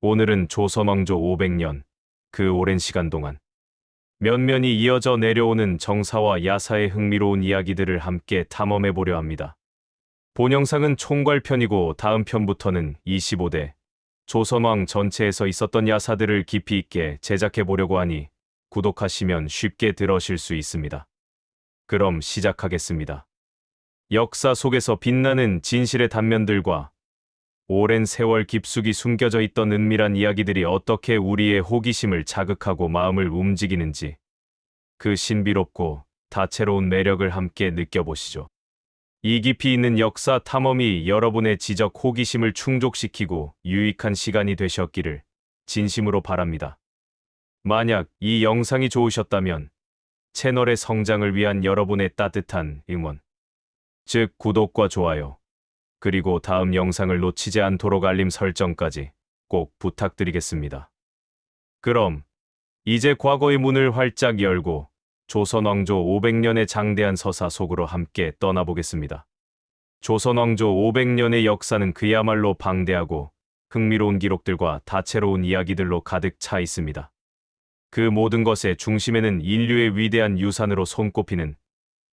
오늘은 조선왕조 500년, 그 오랜 시간 동안 면면이 이어져 내려오는 정사와 야사의 흥미로운 이야기들을 함께 탐험해 보려 합니다. 본 영상은 총괄편이고 다음 편부터는 25대 조선왕 전체에서 있었던 야사들을 깊이 있게 제작해 보려고 하니 구독하시면 쉽게 들으실 수 있습니다. 그럼 시작하겠습니다. 역사 속에서 빛나는 진실의 단면들과 오랜 세월 깊숙이 숨겨져 있던 은밀한 이야기들이 어떻게 우리의 호기심을 자극하고 마음을 움직이는지 그 신비롭고 다채로운 매력을 함께 느껴보시죠. 이 깊이 있는 역사 탐험이 여러분의 지적 호기심을 충족시키고 유익한 시간이 되셨기를 진심으로 바랍니다. 만약 이 영상이 좋으셨다면 채널의 성장을 위한 여러분의 따뜻한 응원, 즉 구독과 좋아요, 그리고 다음 영상을 놓치지 않도록 알림 설정까지 꼭 부탁드리겠습니다. 그럼 이제 과거의 문을 활짝 열고 조선왕조 500년의 장대한 서사 속으로 함께 떠나보겠습니다. 조선왕조 500년의 역사는 그야말로 방대하고 흥미로운 기록들과 다채로운 이야기들로 가득 차 있습니다. 그 모든 것의 중심에는 인류의 위대한 유산으로 손꼽히는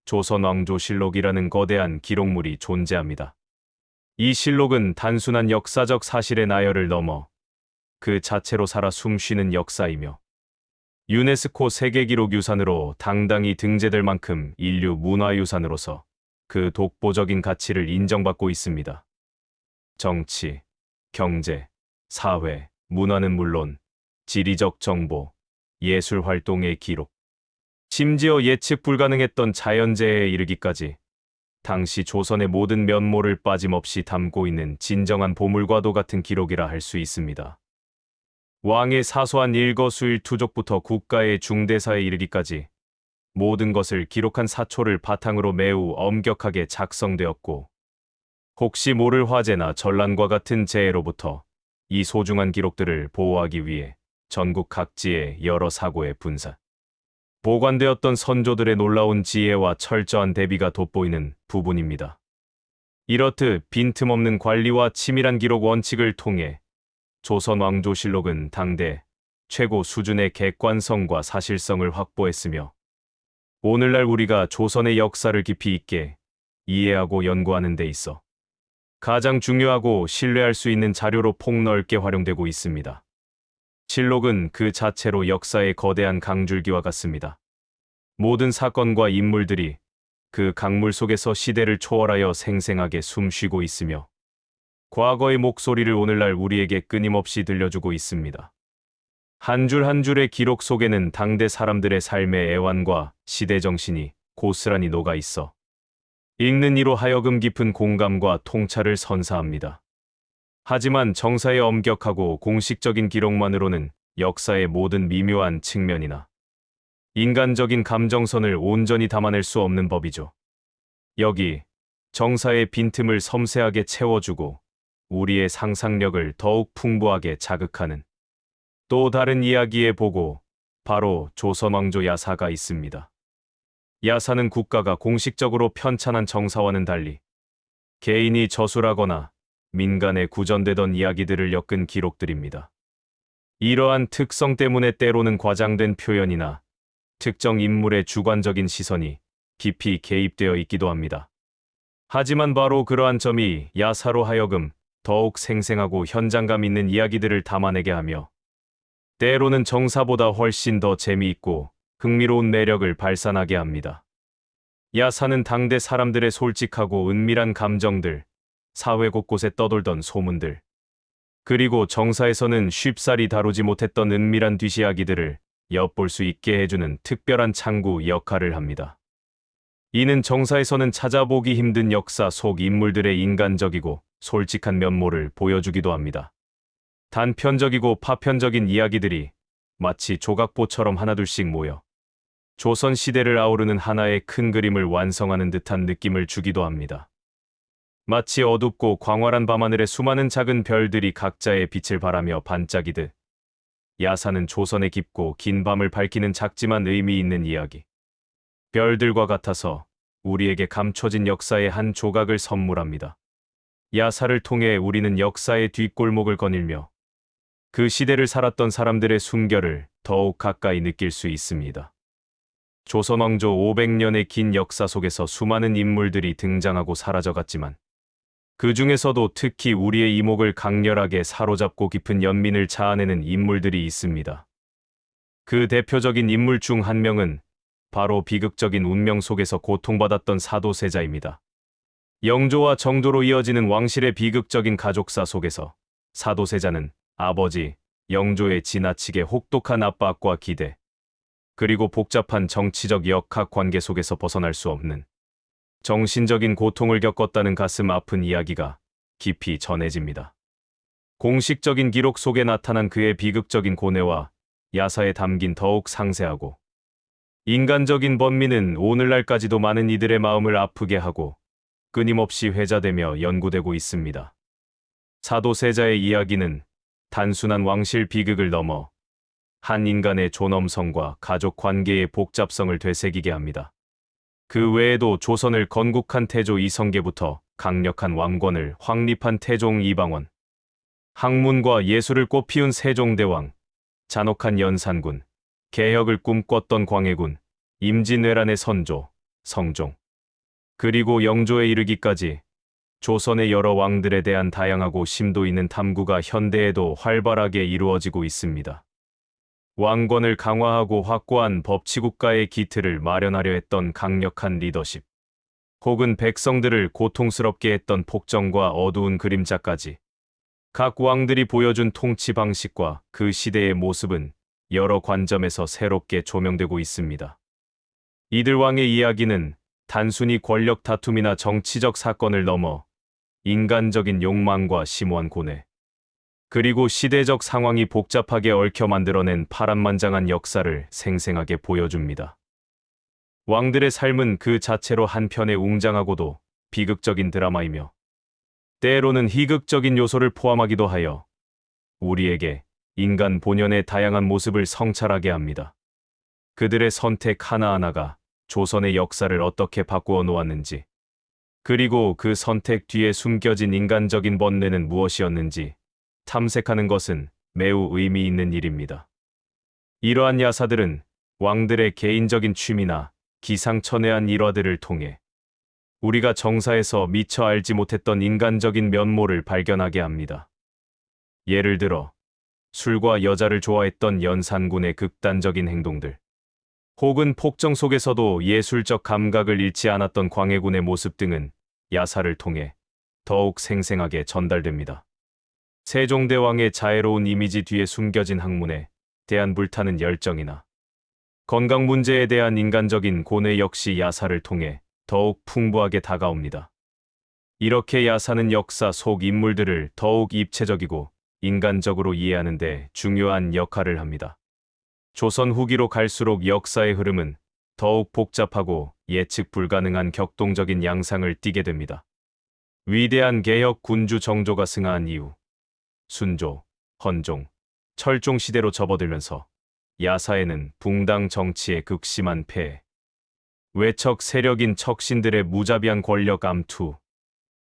조선왕조실록이라는 거대한 기록물이 존재합니다. 이 실록은 단순한 역사적 사실의 나열을 넘어 그 자체로 살아 숨쉬는 역사이며 유네스코 세계기록유산으로 당당히 등재될 만큼 인류 문화유산으로서 그 독보적인 가치를 인정받고 있습니다. 정치, 경제, 사회, 문화는 물론 지리적 정보, 예술 활동의 기록, 심지어 예측 불가능했던 자연재해에 이르기까지 당시 조선의 모든 면모를 빠짐없이 담고 있는 진정한 보물과도 같은 기록이라 할 수 있습니다. 왕의 사소한 일거수일투족부터 국가의 중대사에 이르기까지 모든 것을 기록한 사초를 바탕으로 매우 엄격하게 작성되었고, 혹시 모를 화재나 전란과 같은 재해로부터 이 소중한 기록들을 보호하기 위해 전국 각지에 여러 사고에 분산 보관되었던 선조들의 놀라운 지혜와 철저한 대비가 돋보이는 부분입니다. 이렇듯 빈틈없는 관리와 치밀한 기록 원칙을 통해 조선왕조실록은 당대 최고 수준의 객관성과 사실성을 확보했으며 오늘날 우리가 조선의 역사를 깊이 있게 이해하고 연구하는 데 있어 가장 중요하고 신뢰할 수 있는 자료로 폭넓게 활용되고 있습니다. 실록은 그 자체로 역사의 거대한 강줄기와 같습니다. 모든 사건과 인물들이 그 강물 속에서 시대를 초월하여 생생하게 숨쉬고 있으며 과거의 목소리를 오늘날 우리에게 끊임없이 들려주고 있습니다. 한 줄 한 줄의 기록 속에는 당대 사람들의 삶의 애환과 시대 정신이 고스란히 녹아 있어 읽는 이로 하여금 깊은 공감과 통찰을 선사합니다. 하지만 정사의 엄격하고 공식적인 기록만으로는 역사의 모든 미묘한 측면이나 인간적인 감정선을 온전히 담아낼 수 없는 법이죠. 여기 정사의 빈틈을 섬세하게 채워주고 우리의 상상력을 더욱 풍부하게 자극하는 또 다른 이야기의 보고, 바로 조선왕조 야사가 있습니다. 야사는 국가가 공식적으로 편찬한 정사와는 달리 개인이 저술하거나 민간에 구전되던 이야기들을 엮은 기록들입니다. 이러한 특성 때문에 때로는 과장된 표현이나 특정 인물의 주관적인 시선이 깊이 개입되어 있기도 합니다. 하지만 바로 그러한 점이 야사로 하여금 더욱 생생하고 현장감 있는 이야기들을 담아내게 하며 때로는 정사보다 훨씬 더 재미있고 흥미로운 매력을 발산하게 합니다. 야사는 당대 사람들의 솔직하고 은밀한 감정들, 사회 곳곳에 떠돌던 소문들, 그리고 정사에서는 쉽사리 다루지 못했던 은밀한 뒷이야기들을 엿볼 수 있게 해주는 특별한 창구 역할을 합니다. 이는 정사에서는 찾아보기 힘든 역사 속 인물들의 인간적이고 솔직한 면모를 보여주기도 합니다. 단편적이고 파편적인 이야기들이 마치 조각보처럼 하나둘씩 모여 조선 시대를 아우르는 하나의 큰 그림을 완성하는 듯한 느낌을 주기도 합니다. 마치 어둡고 광활한 밤하늘에 수많은 작은 별들이 각자의 빛을 발하며 반짝이듯 야사는 조선의 깊고 긴 밤을 밝히는 작지만 의미 있는 이야기, 별들과 같아서 우리에게 감춰진 역사의 한 조각을 선물합니다. 야사를 통해 우리는 역사의 뒷골목을 거닐며 그 시대를 살았던 사람들의 순결을 더욱 가까이 느낄 수 있습니다. 조선 왕조 500년의 긴 역사 속에서 수많은 인물들이 등장하고 사라져갔지만 그 중에서도 특히 우리의 이목을 강렬하게 사로잡고 깊은 연민을 자아내는 인물들이 있습니다. 그 대표적인 인물 중 한 명은 바로 비극적인 운명 속에서 고통받았던 사도세자입니다. 영조와 정조로 이어지는 왕실의 비극적인 가족사 속에서 사도세자는 아버지 영조의 지나치게 혹독한 압박과 기대, 그리고 복잡한 정치적 역학 관계 속에서 벗어날 수 없는 정신적인 고통을 겪었다는 가슴 아픈 이야기가 깊이 전해집니다. 공식적인 기록 속에 나타난 그의 비극적인 고뇌와 야사에 담긴 더욱 상세하고 인간적인 번민은 오늘날까지도 많은 이들의 마음을 아프게 하고 끊임없이 회자되며 연구되고 있습니다. 사도세자의 이야기는 단순한 왕실 비극을 넘어 한 인간의 존엄성과 가족 관계의 복잡성을 되새기게 합니다. 그 외에도 조선을 건국한 태조 이성계부터 강력한 왕권을 확립한 태종 이방원, 학문과 예술을 꽃피운 세종대왕, 잔혹한 연산군, 개혁을 꿈꿨던 광해군, 임진왜란의 선조, 성종, 그리고 영조에 이르기까지 조선의 여러 왕들에 대한 다양하고 심도 있는 탐구가 현대에도 활발하게 이루어지고 있습니다. 왕권을 강화하고 확고한 법치국가의 기틀을 마련하려 했던 강력한 리더십, 혹은 백성들을 고통스럽게 했던 폭정과 어두운 그림자까지 각 왕들이 보여준 통치 방식과 그 시대의 모습은 여러 관점에서 새롭게 조명되고 있습니다. 이들 왕의 이야기는 단순히 권력 다툼이나 정치적 사건을 넘어 인간적인 욕망과 심오한 고뇌, 그리고 시대적 상황이 복잡하게 얽혀 만들어낸 파란만장한 역사를 생생하게 보여줍니다. 왕들의 삶은 그 자체로 한편의 웅장하고도 비극적인 드라마이며 때로는 희극적인 요소를 포함하기도 하여 우리에게 인간 본연의 다양한 모습을 성찰하게 합니다. 그들의 선택 하나하나가 조선의 역사를 어떻게 바꾸어 놓았는지, 그리고 그 선택 뒤에 숨겨진 인간적인 번뇌는 무엇이었는지 탐색하는 것은 매우 의미 있는 일입니다. 이러한 야사들은 왕들의 개인적인 취미나 기상천외한 일화들을 통해 우리가 정사에서 미처 알지 못했던 인간적인 면모를 발견하게 합니다. 예를 들어 술과 여자를 좋아했던 연산군의 극단적인 행동들, 혹은 폭정 속에서도 예술적 감각을 잃지 않았던 광해군의 모습 등은 야사를 통해 더욱 생생하게 전달됩니다. 세종대왕의 자애로운 이미지 뒤에 숨겨진 학문에 대한 불타는 열정이나 건강 문제에 대한 인간적인 고뇌 역시 야사를 통해 더욱 풍부하게 다가옵니다. 이렇게 야사는 역사 속 인물들을 더욱 입체적이고 인간적으로 이해하는 데 중요한 역할을 합니다. 조선 후기로 갈수록 역사의 흐름은 더욱 복잡하고 예측 불가능한 격동적인 양상을 띠게 됩니다. 위대한 개혁 군주 정조가 승하한 이후 순조, 헌종, 철종 시대로 접어들면서 야사에는 붕당 정치의 극심한 폐해, 외척 세력인 척신들의 무자비한 권력 암투,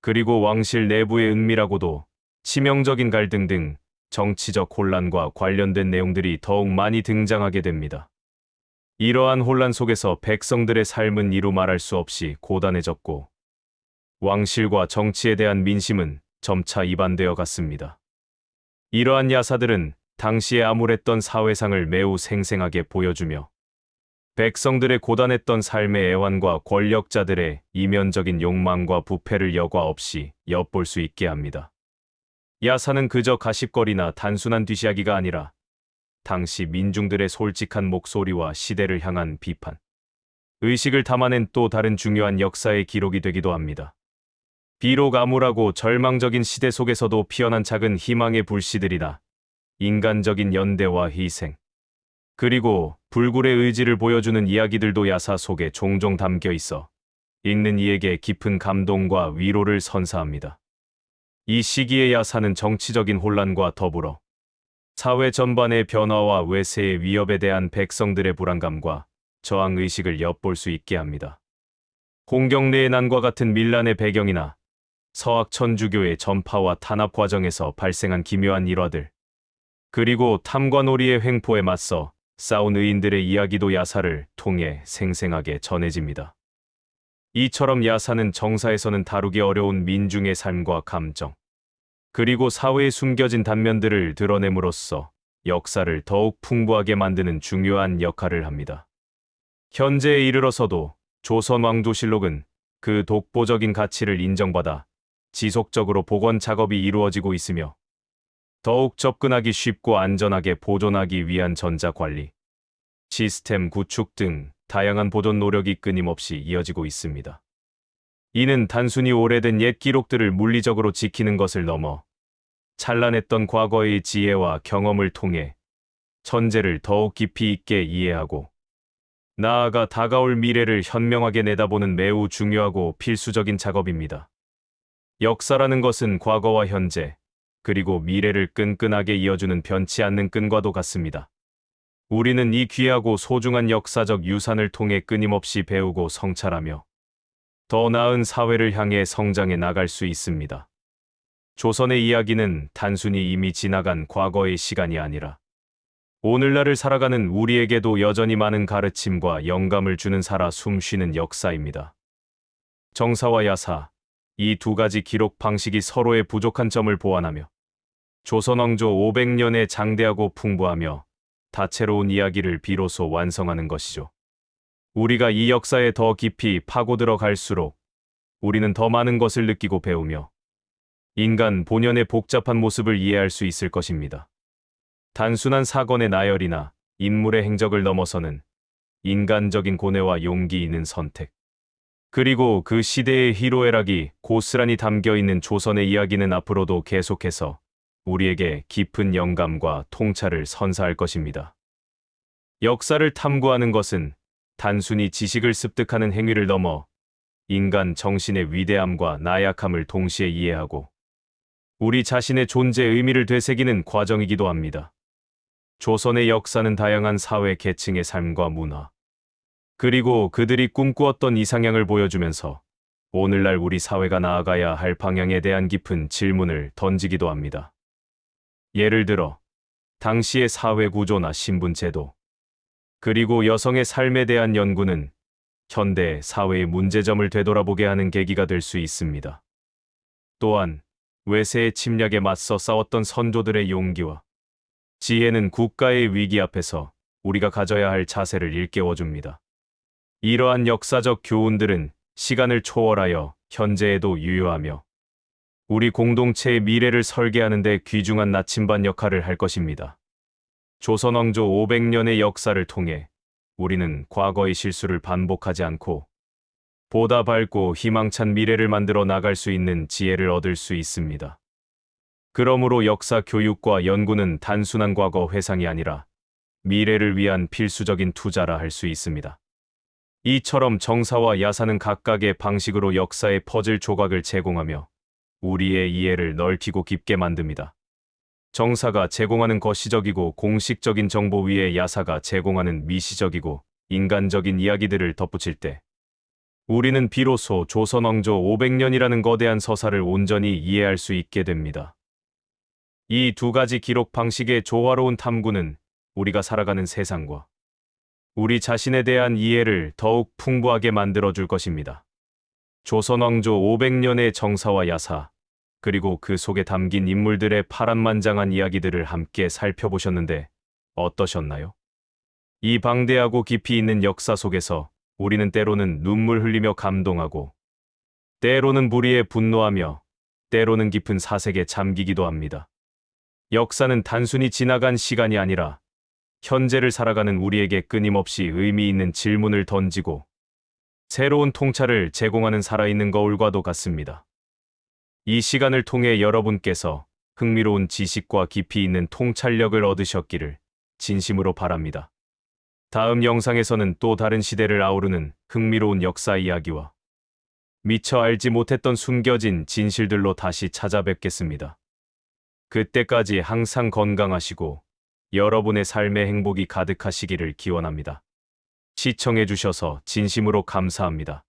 그리고 왕실 내부의 은밀하고도 치명적인 갈등 등 정치적 혼란과 관련된 내용들이 더욱 많이 등장하게 됩니다. 이러한 혼란 속에서 백성들의 삶은 이루 말할 수 없이 고단해졌고 왕실과 정치에 대한 민심은 점차 이반되어 갔습니다. 이러한 야사들은 당시에 암울했던 사회상을 매우 생생하게 보여주며 백성들의 고단했던 삶의 애환과 권력자들의 이면적인 욕망과 부패를 여과 없이 엿볼 수 있게 합니다. 야사는 그저 가십거리나 단순한 뒤시하기가 아니라 당시 민중들의 솔직한 목소리와 시대를 향한 비판, 의식을 담아낸 또 다른 중요한 역사의 기록이 되기도 합니다. 비록 암울하고 절망적인 시대 속에서도 피어난 작은 희망의 불씨들이나 인간적인 연대와 희생, 그리고 불굴의 의지를 보여주는 이야기들도 야사 속에 종종 담겨 있어 읽는 이에게 깊은 감동과 위로를 선사합니다. 이 시기의 야사는 정치적인 혼란과 더불어 사회 전반의 변화와 외세의 위협에 대한 백성들의 불안감과 저항의식을 엿볼 수 있게 합니다. 홍경래의 난과 같은 밀란의 배경이나 서학 천주교의 전파와 탄압 과정에서 발생한 기묘한 일화들, 그리고 탐관오리의 횡포에 맞서 싸운 의인들의 이야기도 야사를 통해 생생하게 전해집니다. 이처럼 야사는 정사에서는 다루기 어려운 민중의 삶과 감정, 그리고 사회에 숨겨진 단면들을 드러냄으로써 역사를 더욱 풍부하게 만드는 중요한 역할을 합니다. 현재에 이르러서도 조선왕조실록은 그 독보적인 가치를 인정받아 지속적으로 복원 작업이 이루어지고 있으며 더욱 접근하기 쉽고 안전하게 보존하기 위한 전자관리, 시스템 구축 등 다양한 보존 노력이 끊임없이 이어지고 있습니다. 이는 단순히 오래된 옛 기록들을 물리적으로 지키는 것을 넘어 찬란했던 과거의 지혜와 경험을 통해 천재를 더욱 깊이 있게 이해하고 나아가 다가올 미래를 현명하게 내다보는 매우 중요하고 필수적인 작업입니다. 역사라는 것은 과거와 현재, 그리고 미래를 끈끈하게 이어주는 변치 않는 끈과도 같습니다. 우리는 이 귀하고 소중한 역사적 유산을 통해 끊임없이 배우고 성찰하며 더 나은 사회를 향해 성장해 나갈 수 있습니다. 조선의 이야기는 단순히 이미 지나간 과거의 시간이 아니라 오늘날을 살아가는 우리에게도 여전히 많은 가르침과 영감을 주는 살아 숨쉬는 역사입니다. 정사와 야사, 이 두 가지 기록 방식이 서로의 부족한 점을 보완하며 조선왕조 500년의 장대하고 풍부하며 다채로운 이야기를 비로소 완성하는 것이죠. 우리가 이 역사에 더 깊이 파고들어 갈수록 우리는 더 많은 것을 느끼고 배우며 인간 본연의 복잡한 모습을 이해할 수 있을 것입니다. 단순한 사건의 나열이나 인물의 행적을 넘어서는 인간적인 고뇌와 용기 있는 선택, 그리고 그 시대의 희로애락이 고스란히 담겨 있는 조선의 이야기는 앞으로도 계속해서 우리에게 깊은 영감과 통찰을 선사할 것입니다. 역사를 탐구하는 것은 단순히 지식을 습득하는 행위를 넘어 인간 정신의 위대함과 나약함을 동시에 이해하고 우리 자신의 존재의 의미를 되새기는 과정이기도 합니다. 조선의 역사는 다양한 사회 계층의 삶과 문화, 그리고 그들이 꿈꾸었던 이상향을 보여주면서 오늘날 우리 사회가 나아가야 할 방향에 대한 깊은 질문을 던지기도 합니다. 예를 들어, 당시의 사회 구조나 신분 제도, 그리고 여성의 삶에 대한 연구는 현대 사회의 문제점을 되돌아보게 하는 계기가 될 수 있습니다. 또한 외세의 침략에 맞서 싸웠던 선조들의 용기와 지혜는 국가의 위기 앞에서 우리가 가져야 할 자세를 일깨워줍니다. 이러한 역사적 교훈들은 시간을 초월하여 현재에도 유효하며 우리 공동체의 미래를 설계하는 데 귀중한 나침반 역할을 할 것입니다. 조선왕조 500년의 역사를 통해 우리는 과거의 실수를 반복하지 않고 보다 밝고 희망찬 미래를 만들어 나갈 수 있는 지혜를 얻을 수 있습니다. 그러므로 역사 교육과 연구는 단순한 과거 회상이 아니라 미래를 위한 필수적인 투자라 할 수 있습니다. 이처럼 정사와 야사는 각각의 방식으로 역사의 퍼즐 조각을 제공하며 우리의 이해를 넓히고 깊게 만듭니다. 정사가 제공하는 거시적이고 공식적인 정보 위에 야사가 제공하는 미시적이고 인간적인 이야기들을 덧붙일 때 우리는 비로소 조선왕조 500년이라는 거대한 서사를 온전히 이해할 수 있게 됩니다. 이 두 가지 기록 방식의 조화로운 탐구는 우리가 살아가는 세상과 우리 자신에 대한 이해를 더욱 풍부하게 만들어줄 것입니다. 조선왕조 500년의 정사와 야사, 그리고 그 속에 담긴 인물들의 파란만장한 이야기들을 함께 살펴보셨는데 어떠셨나요? 이 방대하고 깊이 있는 역사 속에서 우리는 때로는 눈물 흘리며 감동하고, 때로는 불의에 분노하며, 때로는 깊은 사색에 잠기기도 합니다. 역사는 단순히 지나간 시간이 아니라 현재를 살아가는 우리에게 끊임없이 의미 있는 질문을 던지고 새로운 통찰을 제공하는 살아있는 거울과도 같습니다. 이 시간을 통해 여러분께서 흥미로운 지식과 깊이 있는 통찰력을 얻으셨기를 진심으로 바랍니다. 다음 영상에서는 또 다른 시대를 아우르는 흥미로운 역사 이야기와 미처 알지 못했던 숨겨진 진실들로 다시 찾아뵙겠습니다. 그때까지 항상 건강하시고 여러분의 삶의 행복이 가득하시기를 기원합니다. 시청해주셔서 진심으로 감사합니다.